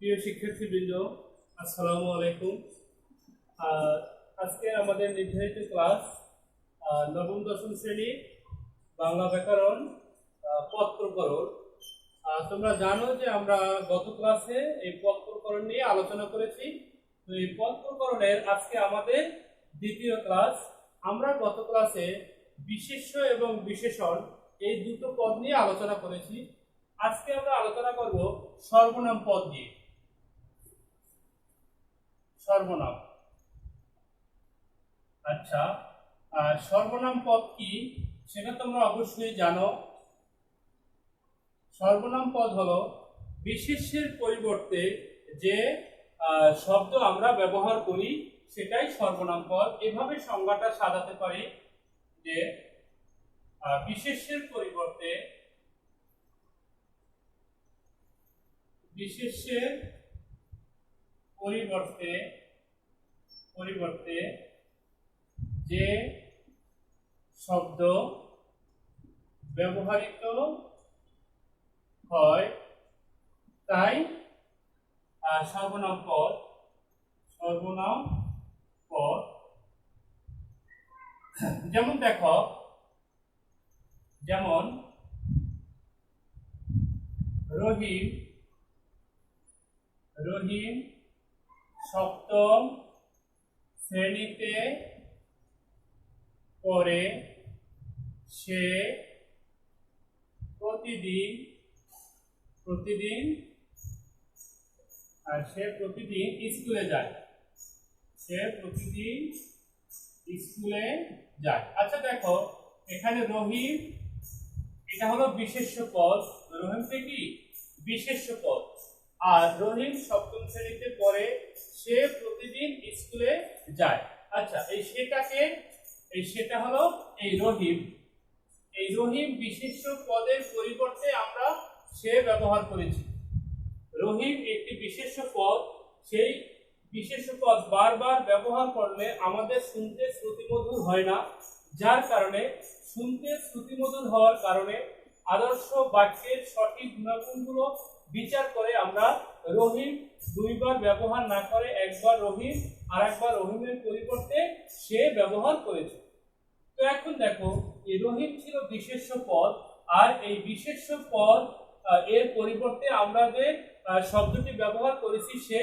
প্রিয় শিক্ষার্থীবৃন্দ, আসসালামু আলাইকুম। আজকে আমাদের নির্ধারিত ক্লাস নবম দশম শ্রেণীর বাংলা ব্যাকরণ পদ প্রকরণ। তোমরা জানো যে আমরা গত ক্লাসে এই পদ প্রকরণ নিয়ে আলোচনা করেছি। তো এই পদ প্রকরণের আজকে আমাদের দ্বিতীয় ক্লাস। আমরা গত ক্লাসে বিশেষ্য এবং বিশেষণ এই দুটো পদ নিয়ে আলোচনা করেছি। আজকে আমরা আলোচনা করব সর্বনাম পদ নিয়ে। সর্বনাম, আচ্ছা, সর্বনাম পদ কি সেটা তোমরা অবশ্যই জানো। সর্বনাম পদ হলো বিশেষ্যের পরিবর্তে যে শব্দ আমরা ব্যবহার করি সেটাই সর্বনাম পদ। এভাবে সংজ্ঞাটা সাজাতে পারি যে বিশেষ্যের পরিবর্তে যে শব্দ ব্যবহৃত হয় তাই সর্বনাম পদ। যেমন দেখো, যেমন রহিম সপ্তম শ্রেণীতে পড়ে। সে প্রতিদিন স্কুলে যায়। আচ্ছা দেখো, এখানে রহিম এটা হলো বিশেষ্য পদ। রহিমটা কি বিশেষ্য পদ। আর রহিম সপ্তম শ্রেণীতে পড়ে, সে প্রতিদিন স্কুলে যায়। আচ্ছা, সেটা হলো এই রহিম বিশেষ্য পদের পরিবর্তে আমরা সে ব্যবহার করেছি। রহিম একটি বিশেষ্য পদ। সেই বিশেষ্য পদ বারবার ব্যবহার করলে আমাদের শুনতে শ্রুতিমধুর হয় না, যার কারণে শুনতে শ্রুতিমধুর হওয়ার কারণে আদর্শ বাক্যের সঠিক গুণাগুণগুলো বিচার করে আমরা রহিম দুইবার ব্যবহার না করে একবার রহিম আর একবার রহিমের পরিবর্তে সে ব্যবহার করেছে। তো এখন দেখো, এই রহিম ছিল বিশেষ্য পদ, আর এই বিশেষ্য পদ এর পরিবর্তে আমরা যে শব্দটি ব্যবহার করেছি সে,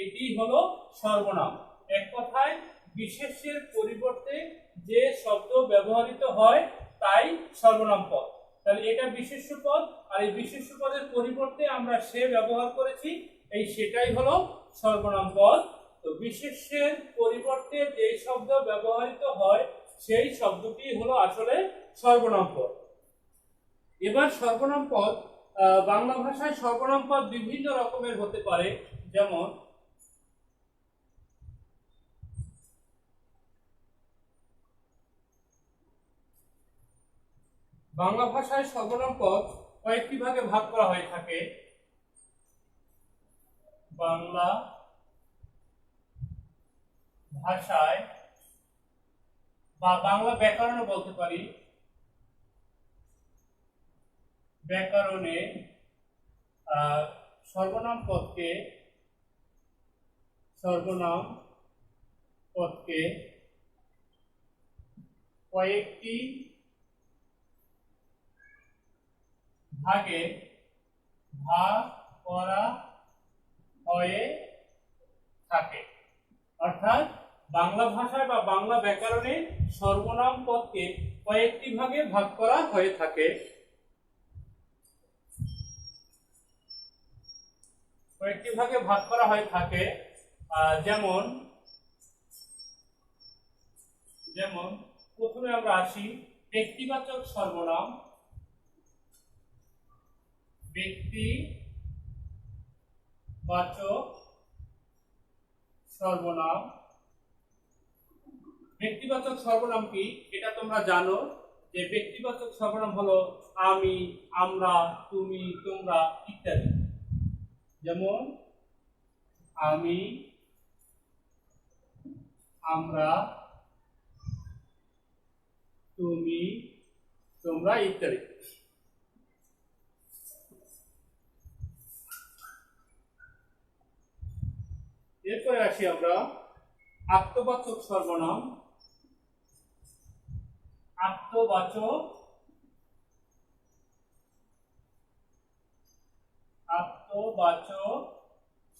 এটি হলো সর্বনাম। এক কথায় বিশেষ্যের পরিবর্তে যে শব্দ ব্যবহৃত হয় তাই সর্বনাম পদ। তাহলে এটা বিশেষ্য পদ, আর এই বিশেষ্য পদের পরিবর্তে আমরা সে ব্যবহার করেছি, সেটাই হলো সর্বনাম পদ। তো বিশেষ্যের পরিবর্তে যে শব্দ ব্যবহৃত হয় সেই শব্দটি হলো আসলে সর্বনাম পদ। এবার সর্বনাম পদ, বাংলা ভাষায় সর্বনাম পদ বিভিন্ন রকমের হতে পারে। যেমন বাংলা ভাষায় সর্বনাম পদ কয়েকটি ভাগে ভাগ করা হয়ে থাকে। বাংলা ভাষায় বা বাংলা ব্যাকরণও বলতে পারি, ব্যাকরণে সর্বনাম পদকে কয়েকটি ভাগে ভাগ করা হয়ে থাকে। অর্থাৎ বাংলা ভাষায় বা বাংলা ব্যাকরণে সর্বনাম পদকে কয়েকটি ভাগে ভাগ করা হয়ে থাকে। যেমন প্রথমে আমরা আসি ব্যক্তিবাচক সর্বনাম। ব্যক্তিবাচক সর্বনাম কি এটা তোমরা জানো, যে ব্যক্তিবাচক সর্বনাম হলো আমি, আমরা, তুমি, তোমরা ইত্যাদি। যেমন আমি, আমরা, তুমি, তোমরা ইত্যাদি। এরপরে আসি আমরা আত্মবাচক সর্বনাম। আত্মবাচক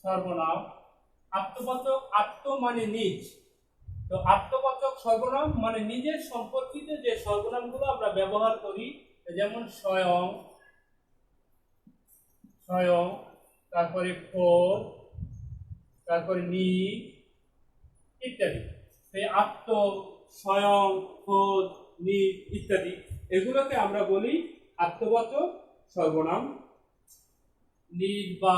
সর্বনাম। আত্মবাচক, আত্ম মানে নিজ, তো আত্মবাচক সর্বনাম মানে নিজের সম্পর্কিত যে সর্বনামগুলো আমরা ব্যবহার করি, যেমন স্বয়ং, তারপরে খোদ, তারপরে নিজ ইত্যাদি। এই আত্ম, স্বয়ং, খোদ, নিজ ইত্যাদি এগুলোকে আমরা বলি আত্মবাচক সর্বনাম। নিজ বা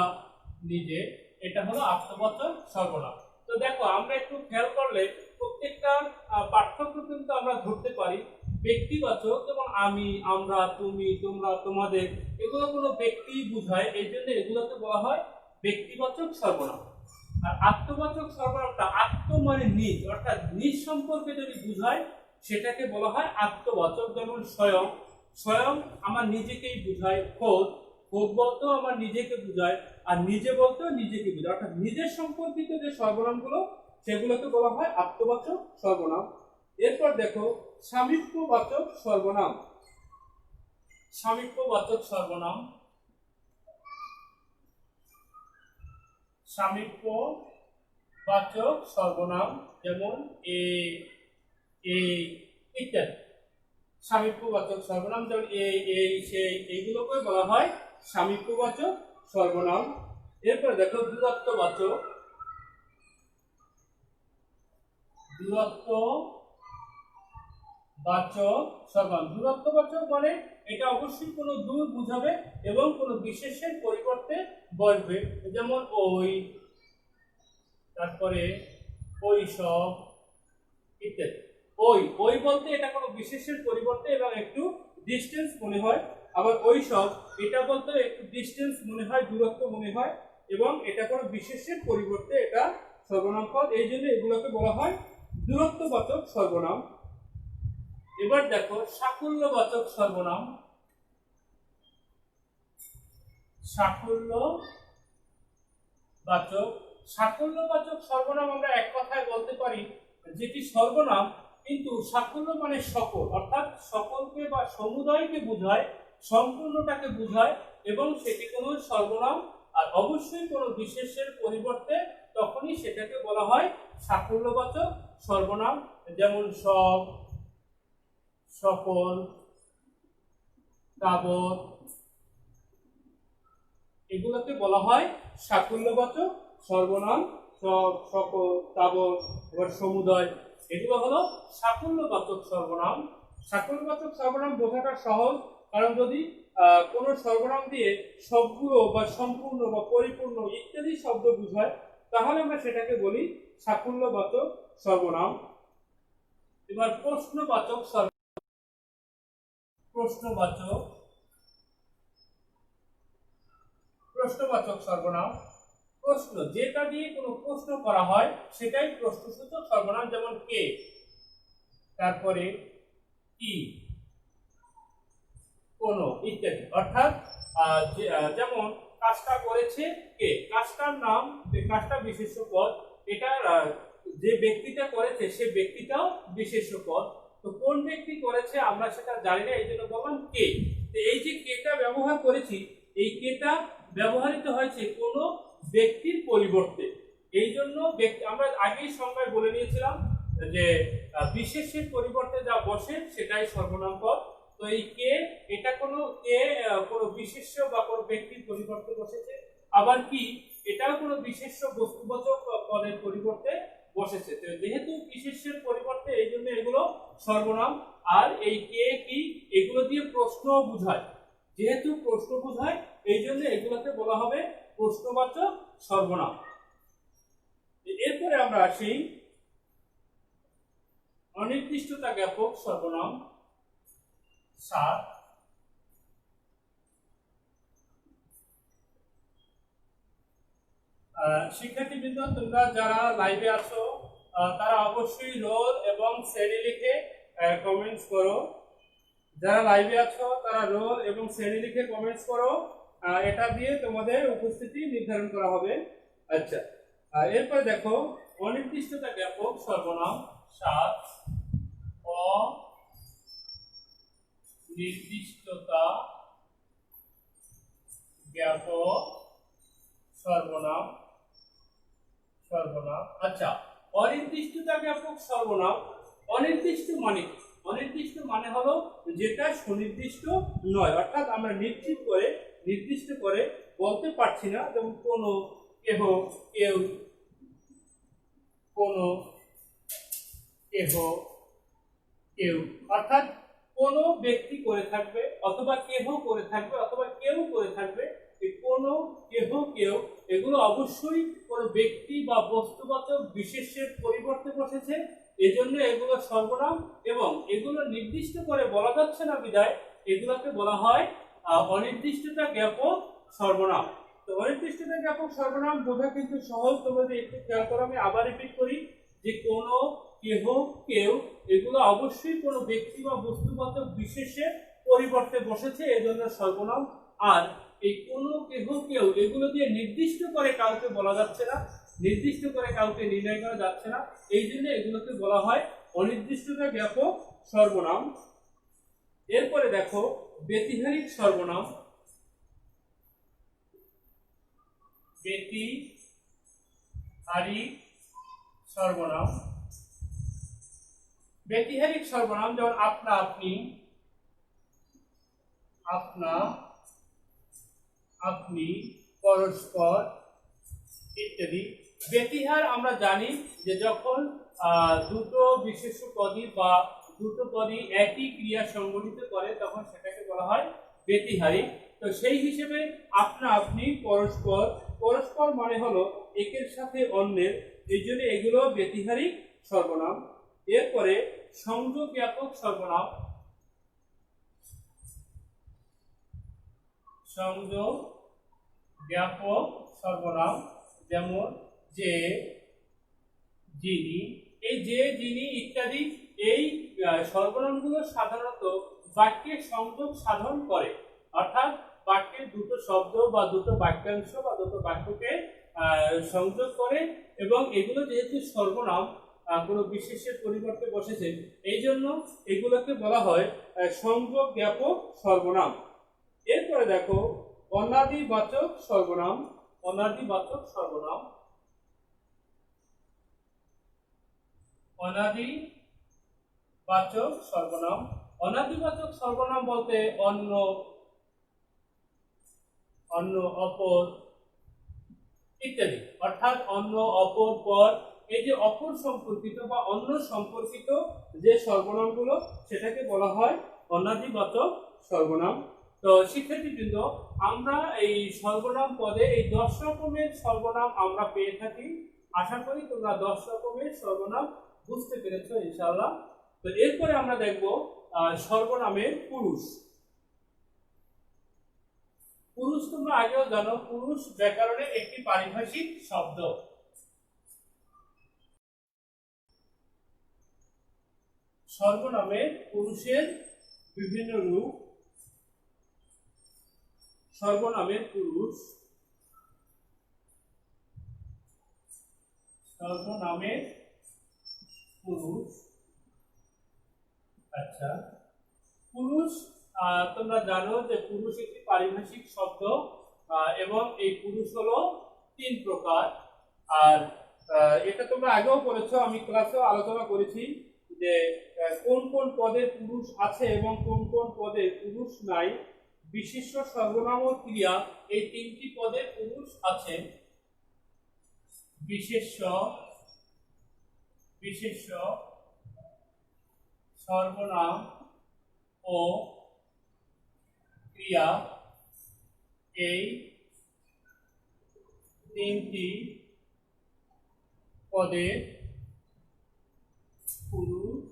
নিজে, এটা হলো আত্মবাচক সর্বনাম। তো দেখো আমরা একটু খেয়াল করলে প্রত্যেকটা পার্থক্য কিন্তু আমরা ধরতে পারি। ব্যক্তিবাচক যেমন আমি, আমরা, তুমি, তোমরা, তোমাদের, এগুলো কোনো ব্যক্তি বোঝায়, এই জন্য এগুলোকে বলা হয় ব্যক্তিবাচক সর্বনাম। আর আত্মবাচক সর্বনামটা আত্ম মানে নিজ, অর্থাৎ নিজ সম্পর্কে যদি বোঝায় সেটাকে বলা হয় আত্মবাচক। যেমন স্বয়ং, আমার নিজেকেই বোঝায়। খোদ বলতেও আমার নিজেকে বোঝায়, আর নিজে বলতেও নিজেকে বোঝায়, অর্থাৎ নিজের সম্পর্কিত যে সর্বনামগুলো সেগুলোকে বলা হয় আত্মবাচক সর্বনাম। এরপর দেখো সামীপ্যবাচক সর্বনাম। সামীপ্যবাচক সর্বনাম, সামীপ্যবাচক সর্বনাম যেমন এই ইত্যাদি। সামীপ্যবাচক সর্বনাম যেমন এই সেই, এইগুলোকে বলা হয় সামীপ্যবাচক সর্বনাম। এরপরে দেখো দূরত্ববাচক সর্বনাম। দূরত্ববাচক মানে এটা অবশ্যই কোনো দূর বুঝাবে এবং কোনো বিশেষের পরিবর্তে বসবে, যেমন ওই, তারপরে ওই সব ইত্যাদি। ওই বলতে এটা কোনো বিশেষের পরিবর্তে এবং একটু ডিস্টেন্স মনে হয়। আবার ওই সব, এটা বলতে একটু ডিস্টেন্স মনে হয়, দূরত্ব মনে হয়, এবং এটা কোনো বিশেষের পরিবর্তে এটা সর্বনাম পদ, এই জন্য এগুলোকে বলা হয় দূরত্ববাচক সর্বনাম। এবার দেখো সাকুল্যবাচক সর্বনাম। সাকুল্যবাচক সর্বনাম আমরা এক কথায় বলতে পারি যেটি সর্বনাম কিন্তু সাকুল্য মানে সকল, অর্থাৎ সকলকে বা সমুদায়কে বোঝায়, সম্পূর্ণটাকে বোঝায়, এবং সেটি কোনো সর্বনাম, আর অবশ্যই কোনো বিশেষের পরিবর্তে তখনই সেটাকে বলা হয় সাকুল্যবাচক সর্বনাম। যেমন সব, সকল, তাবৎ, এগুলোকে বলা হয় সাকুল্যবাচক সর্বনাম। সব, সকল, তাবৎ, আবার সমুদয়, এগুলো হলো সাকুল্যবাচক সর্বনাম। সাকুল্যবাচক সর্বনাম বোঝাটা সহজ, কারণ যদি কোনো সর্বনাম দিয়ে সবগুলো বা সম্পূর্ণ বা পরিপূর্ণ ইত্যাদি শব্দ বোঝায় তাহলে আমরা সেটাকে বলি সাকুল্যবাচক সর্বনাম। এবার প্রশ্নবাচক সর্বনাম। প্রশ্ন, যেটা দিয়ে কোনো প্রশ্ন করা হয় সেটাই প্রশ্নসূচক সর্বনাম, যেমন কে, তারপরে কি, কোন ইত্যাদি। অর্থাৎ যেমন কাজটা করেছে কে, কাজটার নাম, কাজটা বিশেষ্য পদ, এটা যে ব্যক্তিটা করেছে সে ব্যক্তিটাও বিশেষ্য পদ। তো কোন ব্যক্তি করেছে আমরা সেটা জানি না, এই জন্য বললাম কে। তো এই যে কেটা ব্যবহার করেছি, এই কেটা ব্যবহৃত হয়েছে কোনো ব্যক্তির পরিবর্তে, এই জন্য আমরা আগেই সংজ্ঞায় বলে নিয়েছিলাম যে বিশেষের পরিবর্তে যা বসে সেটাই সর্বনাম পদ। তো এই কে, এটা কোনো বিশেষ্য বা কোনো ব্যক্তির পরিবর্তে বসেছে। আবার কি, এটাও কোনো বিশেষ্য বস্তুবাচক পদের পরিবর্তে বসেছে। তো যেহেতু বিশেষ্যের পরিবর্তে, এই জন্য এগুলো সর্বনাম। আর এই কে, কি, এগুলো দিয়ে প্রশ্ন বোঝায়, যেহেতু প্রশ্ন বোঝায় এই জন্য এগুলোকে বলা হবে প্রশ্নবাচক সর্বনাম। এরপরে আমরা আসি অনির্দিষ্টতা জ্ঞাপক সর্বনাম। 7 শিক্ষার্থীবৃন্দ, তোমরা যারা লাইভে আছো তারা অবশ্যই রোল এবং শ্রেণী লিখে কমেন্টস করো। যারা লাইভে আছো তারা রোল এবং শ্রেণী লিখে কমেন্টস করো, এটা দিয়ে তোমাদের উপস্থিতি নির্ধারণ করা হবে। আচ্ছা, আর এরপরে দেখো অনির্দিষ্টতা জ্ঞাপক সর্বনাম 7 অনির্দিষ্টতা জ্ঞাপক সর্বনাম সর্বনাম। আচ্ছা, অনির্দিষ্টতা জ্ঞাপক সর্বনাম অনির্দিষ্ট মানে কি? অনির্দিষ্ট মানে হলো যেটা সুনির্দিষ্ট নয়, অর্থাৎ আমরা নির্দিষ্ট করে বলতে পারছি না, যেমন কোনো, কেহ, কেউ, কোনো, কেহ, কেউ, অর্থাৎ কোনো ব্যক্তি করে থাকবে অথবা কেহ করে থাকবে অথবা কেউ করে থাকবে। এই কোনো, কেহ, কেউ এগুলো অবশ্যই কোনো ব্যক্তি বা বস্তুবাচক বিশেষ্যের পরিবর্তে বসেছে, এজন্য এগুলো সর্বনাম এবং এগুলো নির্দিষ্ট করে বলা যাচ্ছে না বিধায় এগুলোকে বলা হয় অনির্দিষ্টতা জ্ঞাপক সর্বনাম। তো অনির্দিষ্টতা জ্ঞাপক সর্বনাম বোঝা কিন্তু সহজ। তোমরা যদি একটু খেয়াল করো, আমি আবার রিপিট করি যে কোনো, কেহ, কেউ এগুলো অবশ্যই কোনো ব্যক্তি বা বস্তুবাচক বিশেষের পরিবর্তে বসেছে, এজন্য সর্বনাম। আর এই কোনো, কেহ, কেউ এগুলো দিয়ে নির্দিষ্ট করে কাউকে বলা যাচ্ছে না, নির্দিষ্ট করে কাউকে নির্ণয় করা যাচ্ছে না, এই জন্য এগুলোকে বলা হয় অনির্দিষ্টতা জ্ঞাপক সর্বনাম। এরপরে দেখো ব্যতিহারিক সর্বনাম। ব্যতিহারিক সর্বনাম, ব্যতিহারিক সর্বনাম যেমন আপনা, আপনি, আপনা, আপনি, পরস্পর ইত্যাদি। ব্যতিহার আমরা জানি যে যখন দুটো বিশেষ্য পদী বা দুটো পদী একই ক্রিয়া সংগঠিত করে তখন সেটাকে বলা হয় ব্যতিহারিক। তো সেই হিসেবে আপনা, আপনি, পরস্পর, পরস্পর মানে হলো একের সাথে অন্যের, এই জন্য এগুলো ব্যতিহারিক সর্বনাম। এরপরে সংযোগ জ্ঞাপক সর্বনাম। সংযোগ জ্ঞাপক সর্বনাম যেমন যে, যিনি, এই যে, যিনি ইত্যাদি এই সর্বনামগুলো সাধারণত বাক্যে সংযোগ সাধন করে, অর্থাৎ বাক্যের দুটো শব্দ বা দুটো বাক্যাংশ বা দুটো বাক্যকে সংযোগ করে এবং এগুলো যেহেতু সর্বনাম কোনো বিশেষের পরিবর্তে বসেছে, এই জন্য এগুলোকে বলা হয় সংযোগ জ্ঞাপক সর্বনাম। এরপরে দেখো অনাদিবাচক সর্বনাম। অনাদিবাচক সর্বনাম, অনাদিবাচক সর্বনাম, অনাদিবাচক সর্বনাম বলতে অন্য, অন্য, অপর ইত্যাদি, অর্থাৎ অন্য, অপর, পর, এই যে অপর সম্পর্কিত বা অন্য সম্পর্কিত যে সর্বনামগুলো সেটাকে বলা হয় অনাদিবাচক সর্বনাম। তো শিক্ষার্থীবৃন্দ, আমরা এই সর্বনাম পদে এই 10 রকমের সর্বনাম আমরা পেয়ে থাকি। আশা করি তোমরা 10 রকমের সর্বনাম বুঝতে পেরেছো ইনশাআল্লাহ। তো এরপরে আমরা দেখব সর্বনামের পুরুষ। পুরুষ তোমরা আগেও জানো, পুরুষ ব্যাকরণের একটি পারিভাষিক শব্দ। সর্বনামের পুরুষের বিভিন্ন রূপ। সর্বনামের পুরুষ, সর্বনামের পুরুষ। আচ্ছা, পুরুষ তোমরা জানো যে পুরুষ একটি পারিভাষিক শব্দ এবং এই পুরুষ হলো 3 প্রকার। আর এটা তোমরা আগেও পড়েছো, আমি ক্লাসেও আলোচনা করেছি যে কোন কোন পদে পুরুষ আছে এবং কোন কোন পদে পুরুষ নাই। বিশেষ্য, সর্বনাম ও ক্রিয়া এই 3টি পদে পুরুষ আছে। বিশেষ্য, বিশেষ্য, সর্বনাম ও ক্রিয়া এই 3টি পদে পুরুষ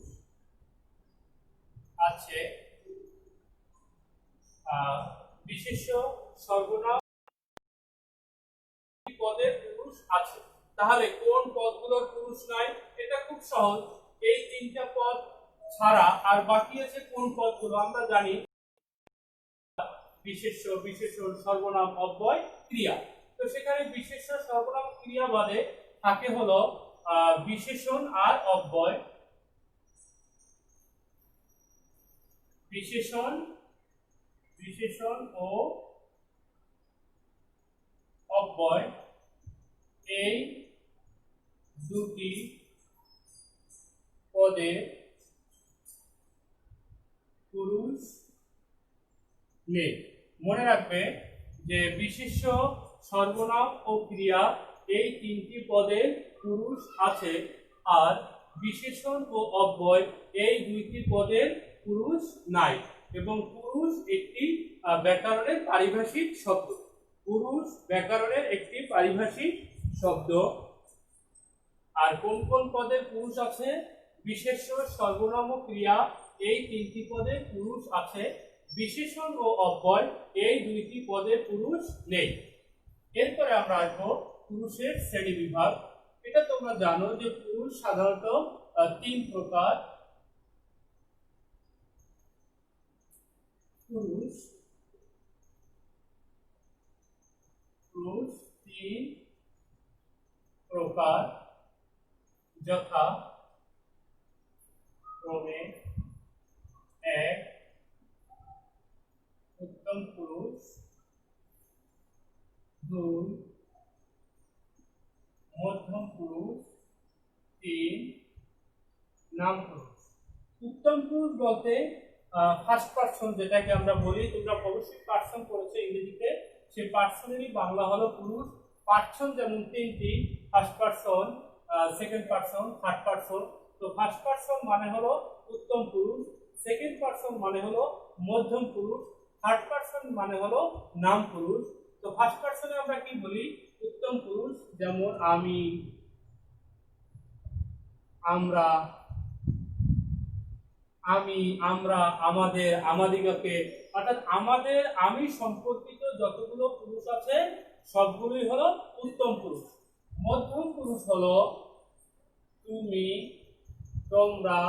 আছে। বিশেষ্য, সর্বনাম পদে পুরুষ আছে। তাহলে কোন পদগুলোর পুরুষ নাই? এটা খুব সহজ, এই 3টা পদ ছাড়া আর বাকি আছে কোন পদগুলো আমরা জানি, বিশেষ্য, বিশেষণ, সর্বনাম, অব্যয়, ক্রিয়া। তো সেখানে বিশেষ্য, সর্বনাম, ক্রিয়া বাদে থাকে হলো বিশেষণ আর অব্যয়। বিশেষণ ও অব্যয় এই দুটি পদে পুরুষ নেই। মনে রাখবে যে বিশেষ্য, সর্বনাম ও ক্রিয়া এই তিনটি পদে পুরুষ আছে, আর বিশেষণ ও অব্যয় এই দুইটি পদের পুরুষ নাই। এবং পুরুষ একটি ব্যাকরণের পারিভাষিক শব্দ। পুরুষ ব্যাকরণের একটি পারিভাষিক শব্দ। আর কোন কোন পদে পুরুষ আছে? বিশেষ্য, সর্বনাম ও ক্রিয়া এই তিনটি পদে পুরুষ আছে, বিশেষণ ও অব্যয় এই দুইটি পদে পুরুষ নেই। এরপরে আমরা আসবো পুরুষের শ্রেণী বিভাগ। এটা তোমরা জানো যে পুরুষ সাধারণত তিন প্রকার। পুরুষ তিন প্রকার, যথা ক্রমে এক, উত্তম পুরুষ, দুই, মধ্যম পুরুষ, তিন, নাম পুরুষ। উত্তম পুরুষ বলতে ফার্স্ট পারসন যেটাকে আমরা বলি, তোমরা অবশ্যই পারসন পড়েছো ইংরেজিতে, সেই পারসনেরই বাংলা হলো পুরুষ। পারসন যেমন তিনটি, first person, second person, third person. তো ফার্স্ট পারসন মানে হলো উত্তম পুরুষ, সেকেন্ড পারসন মানে হলো মধ্যম পুরুষ, থার্ড পারসন মানে হলো নাম পুরুষ। তো ফার্স্ট পারসনে আমরা কি বলি? উত্তম পুরুষ, যেমন আমি, আমরা, আমরা, আমাদের, আমাদিগকে। অর্থাৎ আমাদের, আমি সম্পর্কিত যতগুলো পুরুষ আছে সবগুলোই হলো উত্তম পুরুষ। মধ্যম পুরুষ হলো তুমি, তোমরা,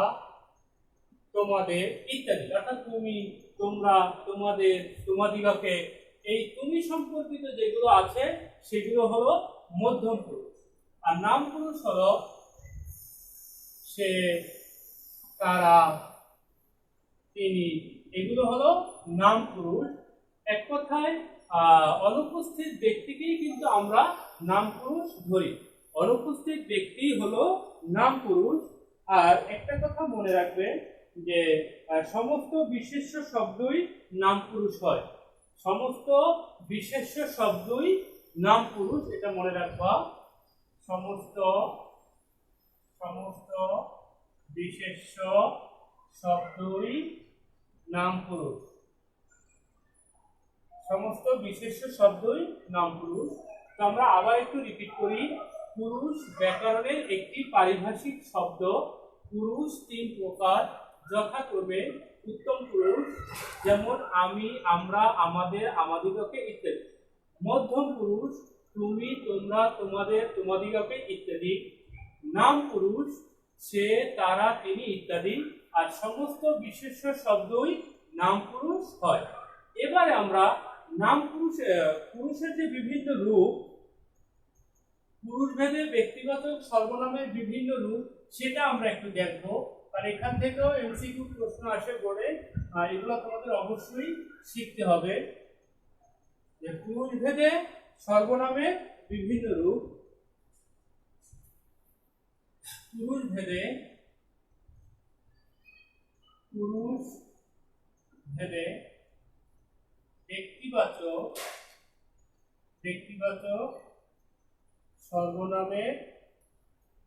তোমাদের ইত্যাদি। অর্থাৎ তুমি, তোমরা, তোমাদের, তোমাদিগকে, এই তুমি সম্পর্কিত যেগুলো আছে সেগুলো হলো মধ্যম পুরুষ। আর নাম পুরুষ হলো সে, তারা, তিনি, এগুলো হলো নাম পুরুষ। এক কথায় অনুপস্থিত ব্যক্তিকেই কিন্তু আমরা নাম পুরুষ ধরি। অনুপস্থিত ব্যক্তি হলো নাম পুরুষ। আর একটা কথা মনে রাখবে যে সমস্ত বিশেষ্য শব্দই নাম পুরুষ হয়। সমস্ত বিশেষ্য শব্দই নাম পুরুষ, এটা মনে রাখবা। সমস্ত বিশেষ্য শব্দই নাম পুরুষ। সমস্ত বিশেষ্য শব্দই নাম পুরুষ। তো আমরা আবার একটু রিপিট করি। পুরুষ ব্যাকরণের একটি পারিভাষিক শব্দ। পুরুষ তিন প্রকার, যথাক্রমে উত্তম পুরুষ, যেমন আমি, আমরা, আমাদের, আমাদিগকে ইত্যাদি। মধ্যম পুরুষ তুমি, তোমরা, তোমাদের, তোমাদিগকে ইত্যাদি। নাম পুরুষ সে, তারা, তিনি ইত্যাদি। আর সমস্ত বিশেষ্য শব্দই নাম পুরুষ হয়। এবারে আমরা নাম পুরুষের যে বিভিন্ন রূপ, পুরুষ ভেদে ব্যক্তিবাচক সর্বনামের বিভিন্ন রূপ, সেটা আমরা একটু দেখবো। আর এখান থেকেও এমসিকিউ প্রশ্ন আসে বোর্ডে, এগুলো তোমাদের অবশ্যই শিখতে হবে যে পুরুষ ভেদে সর্বনামের বিভিন্ন রূপ। পুরুষ ভেদে ব্যক্তিবাচক সর্বনামের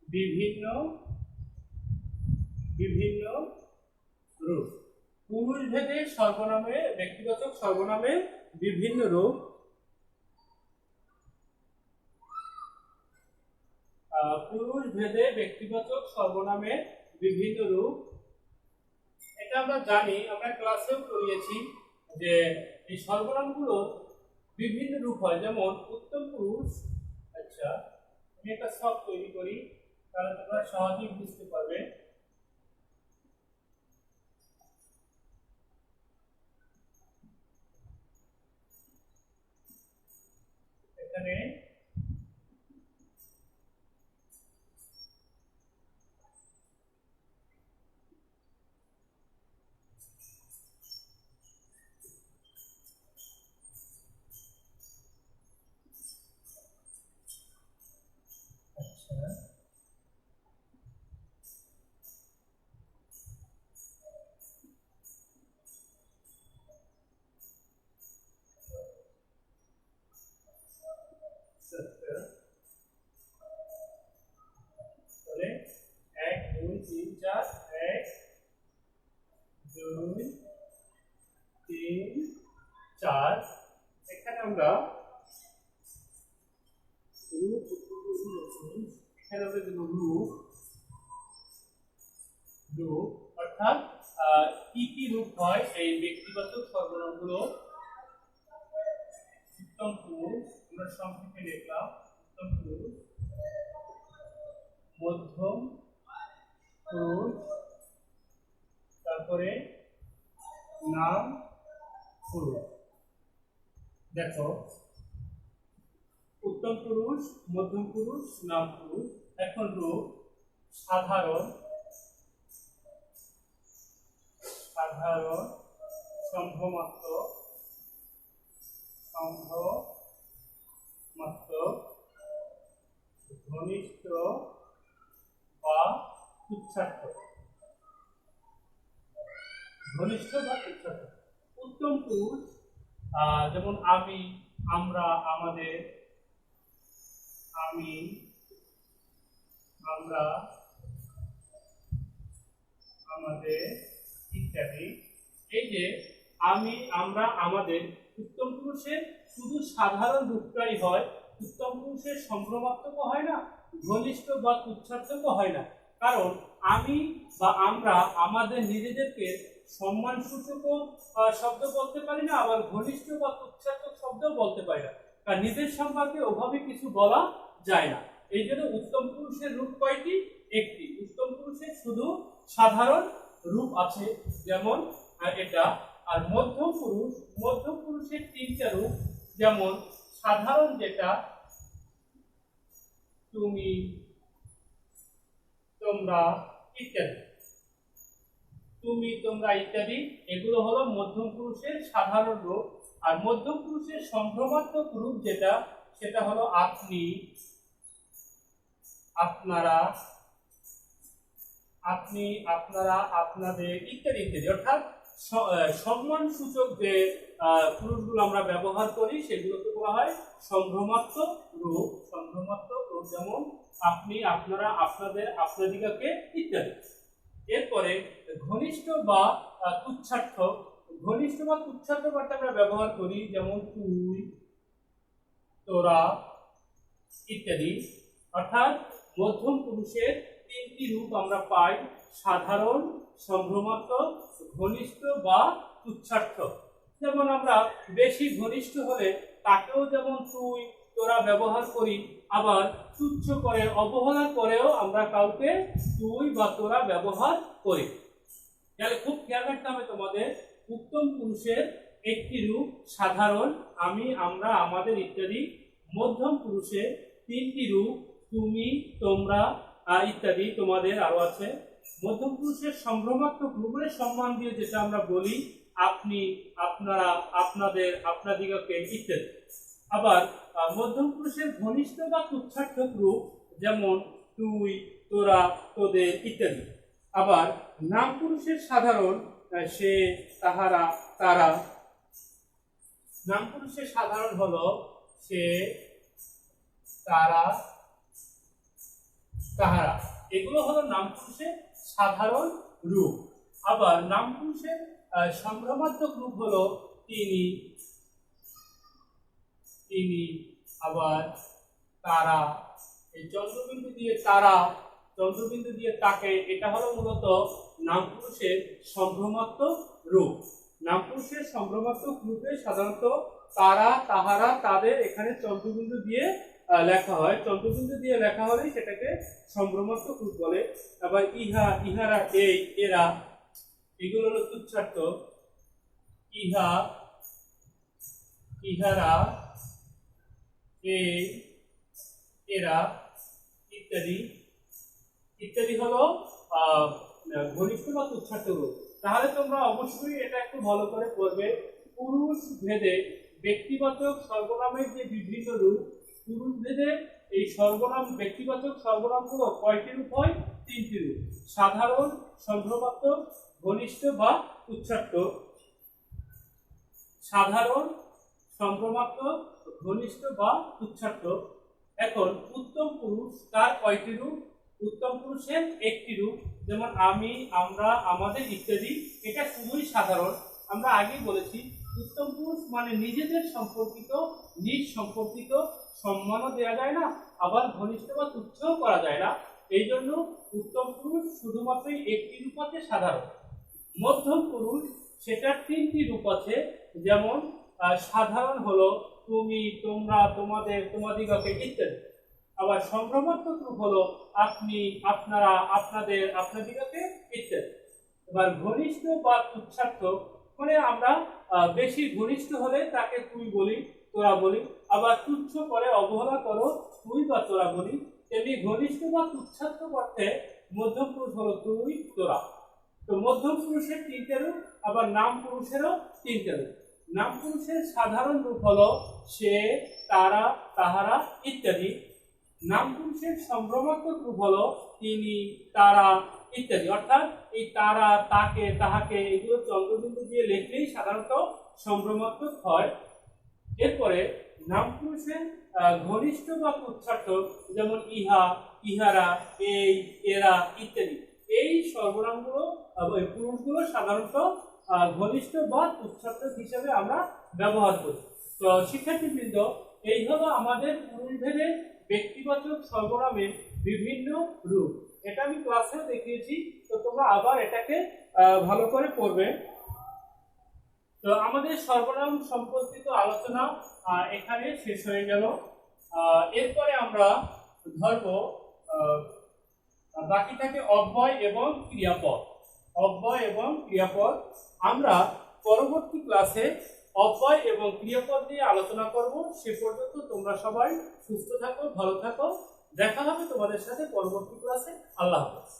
বিভিন্ন রূপ। পুরুষ ভেদে ব্যক্তিবাচক সর্বনামের বিভিন্ন রূপ। পুরুষ ভেদে ব্যক্তিবাচক সর্বনামের বিভিন্ন রূপ, এটা আমরা জানি, আমরা ক্লাসেও পড়িয়েছি যে এই সর্বনামগুলোর বিভিন্ন রূপ হয়। যেমন উত্তম পুরুষ, আচ্ছা আমি একটা ছক তৈরি করি তাহলে তোমরা সহজেই বুঝতে পারবে। এখানে আর এখানে আমরা রূপ, এখানে আমরা দেব রূপ, রূপ অর্থাৎ কি কি রূপ হয় এই ব্যক্তিবাচক সর্বনামগুলো। উত্তম পুরুষ, আমরা সংক্ষেপে লিখলাম উত্তম পুরুষ, মধ্যম পুরুষ, তারপরে নাম পুরুষ। দেখো উত্তম পুরুষ, মধ্যম পুরুষ, নাম পুরুষ। এখন রূপ সাধারণ, সাধারণ, সম্ভ্রমাত্র, সম্ভ্রমাত্র, ঘনিষ্ঠ বা তুচ্ছার্থ, ঘনিষ্ঠ বা তুচ্ছার্থ। উত্তম পুরুষ যেমন আমি, আমরা, আমাদের, আমি, আমরা, আমাদের ইত্যাদি। এই যে আমি, আমরা, আমাদের উত্তম পুরুষের শুধু সাধারণ রূপটাই হয়, উত্তম পুরুষের সম্ভ্রমাত্মক হয় না, ঘনিষ্ঠ বা তুচ্ছার্থক হয় না। কারণ আমি বা আমরা আমাদের নিজেদেরকে সম্মানসূচক শব্দ বলতে পারি না, আবার ঘনিষ্ঠ বা তুচ্ছার্থক শব্দও বলতে পারি না, কারণ নিজের সম্পর্কে ওভাবে কিছু বলা যায় না। এই জন্য উত্তম পুরুষের রূপ কয়টি? একটি। উত্তম পুরুষের শুধু সাধারণ রূপ আছে, যেমন এটা। আর মধ্যম পুরুষ, মধ্যম পুরুষের তিনটা রূপ, যেমন সাধারণ যেটা তুমি, তোমরা ইত্যাদি, তুমি, তোমরা ইত্যাদি, এগুলো হলো মধ্যম পুরুষের সাধারণ রূপ। আর মধ্যম পুরুষের সম্ভ্রমাত্মক রূপ যেটা, সেটা হলো আপনি, আপনারা, আপনি, আপনারা, আপনাদের ইত্যাদি ইত্যাদি। অর্থাৎ সম্মান সূচক যে পুরুষগুলো আমরা ব্যবহার করি সেগুলোকে বলা হয় সম্ভ্রমাত্মক রূপ। সম্ভ্রমাত্মক রূপ যেমন আপনি, আপনারা, আপনাদের, আপনাদিগকে ইত্যাদি। এরপরে ঘনিষ্ঠ বা তুচ্ছার্থ, ঘনিষ্ঠ বা তুচ্ছার্থ বার্তা আমরা ব্যবহার করি, যেমন তুই, তোরা ইত্যাদি। অর্থাৎ মধ্যম পুরুষের তিনটি রূপ আমরা পাই, সাধারণ, সম্ভ্রমাত্মক, ঘনিষ্ঠ বা তুচ্ছার্থ। যেমন আমরা বেশি ঘনিষ্ঠ হলে তাকেও যেমন তুই, তোরা ব্যবহার করি, আবার তুচ্ছ করে, অবহেলা করেও আমরা কাউকে তুই বা তোরা ব্যবহার করি। তাহলে খুব খেয়াল রাখতে হবে তোমাদের, উত্তম পুরুষের একটি রূপ সাধারণ, আমি, আমরা, আমাদের ইত্যাদি। মধ্যম পুরুষের তিনটি রূপ, তুমি, তোমরা ইত্যাদি, তোমাদের আরো আছে। মধ্যম পুরুষের সম্ভ্রমাত্মক রূপের সম্মান দিয়ে যেটা আমরা বলি, আপনি, আপনারা, আপনাদের, আপনাদিগকে ইত্যাদি। আবার মধ্যম পুরুষের ঘনিষ্ঠ বা তুচ্ছার্থক রূপ, যেমন তুই, তোরা, তোদের ইত্যাদি। আবার নাম পুরুষের সাধারণ, সে, তাহারা, তারা। নাম পুরুষের সাধারণ হলো সে, তারা, তাহারা। এগুলো হলো নাম পুরুষের সাধারণ রূপ। আবার নাম পুরুষের সম্ভ্রমাত্মক রূপ হলো তিনি, তিনি, আবার তারা। এই চন্দ্রবিন্দু দিয়ে তারা, চন্দ্রবিন্দু দিয়ে তাকে, এটা হলো মূলত নাম পুরুষের সম্ভ্রমাত্মক রূপ। নাম পুরুষের সম্ভ্রমাত্মক রূপে সাধারণত তারা, তাহারা, তাদের এখানে চন্দ্রবিন্দু দিয়ে লেখা হয়। চন্দ্রবিন্দু দিয়ে লেখা হলে সেটাকে সম্ভ্রমাত্মক রূপ বলে। আবার ইহা, ইহারা, এই, এরা, এগুলো হলো তুচ্ছার্থ। ইহা, ইহারা, এই, এরা ইত্যাদি ইত্যাদি হলো ঘনিষ্ঠ বা তুচ্ছার্থ রূপ। তাহলে তোমরা অবশ্যই এটা একটু ভালো করে পড়বে। পুরুষ ভেদে ব্যক্তিবাচক সর্বনামের যে বিভিন্ন রূপ, পুরুষ ভেদে এই সর্বনাম, ব্যক্তিবাচক সর্বনামগুলো কয়টি রূপ হয়? তিনটি রূপ, সাধারণ, সম্ভ্রমাত্মক, ঘনিষ্ঠ বা তুচ্ছার্থ। সাধারণ, সম্ভ্রমাত্মক, ঘনিষ্ঠ বা তুচ্ছার্থ। এখন উত্তম পুরুষ, তার কয়টি রূপ? উত্তম পুরুষের একটি রূপ, যেমন আমি, আমরা, আমাদের ইত্যাদি। এটা খুবই সাধারণ, আমরা আগেই বলেছি। উত্তম পুরুষ মানে নিজেদের সম্পর্কিত, নিজ সম্পর্কিত সম্মানও দেওয়া যায় না, আবার ঘনিষ্ঠ বা তুচ্ছও করা যায় না। এই জন্য উত্তম পুরুষ শুধুমাত্র একটি রূপ আছে, সাধারণ। মধ্যম পুরুষ সেটার তিনটি রূপ আছে, যেমন সাধারণ হলো তুমি, তোমরা, তোমাদের, তোমাদিগকে ইত্যাদি। আবার সম্ভ্রমাত্মক রূপ হলো আপনি, আপনারা, আপনাদের, আপনাদিগকে ইত্যাদি। এবার ঘনিষ্ঠ বা তুচ্ছার্থক মানে আমরা বেশি ঘনিষ্ঠ হলে তাকে তুই বলি, তোরা বলি, আবার তুচ্ছ করে অবহেলা করো তুই বা তোরা বলি। তেমনি ঘনিষ্ঠ বা তুচ্ছার্থক অর্থে মধ্যম পুরুষ হলো তুই, তোরা। তো মধ্যম পুরুষের তিনটে রূপ, আবার নাম পুরুষেরও তিনটে রূপ। নাম পুরুষের সাধারণ রূপ হলো সে, তারা, তাহারা ইত্যাদি। নাম পুরুষের সম্ভ্রমাত্মক রূপ হলো তিনি, তারা ইত্যাদি। অর্থাৎ এই তারা, তাকে, তাহাকে এগুলো চন্দ্রবিন্দু দিয়ে লিখলেই সাধারণত সম্ভ্রমাত্মক হয়। এরপরে নাম পুরুষের ঘনিষ্ঠ বা তুচ্ছার্থক, যেমন ইহা, ইহারা, এই, এরা ইত্যাদি। এই সর্বনামগুলো পুরুষগুলো সাধারণত ঘনিষ্ঠ বা তুচ্ছার্থক হিসেবে আমরা ব্যবহার করি। তো শিক্ষার্থীবৃন্দ, এই হলো আমাদের পুরুষভেদে ব্যক্তিবাচক সর্বনামের বিভিন্ন রূপ। এটা আমি ক্লাসেও দেখিয়েছি, তো তোমরা আবার এটাকে ভালো করে পড়বে। তো আমাদের সর্বনাম সম্পর্কিত আলোচনা এখানে শেষ হয়ে গেল। এরপরে আমরা ধরব বাকি থাকে অব্যয় এবং ক্রিয়াপদ। অব্যয় এবং ক্রিয়াপদ আমরা পরবর্তী ক্লাসে অব্যয় এবং ক্রিয়াপদ নিয়ে আলোচনা করব। সে পর্যন্ত তোমরা সবাই সুস্থ থাকো, ভালো থাকো। দেখা হবে তোমাদের সাথে পরবর্তী ক্লাসে। আল্লাহ হাফেজ।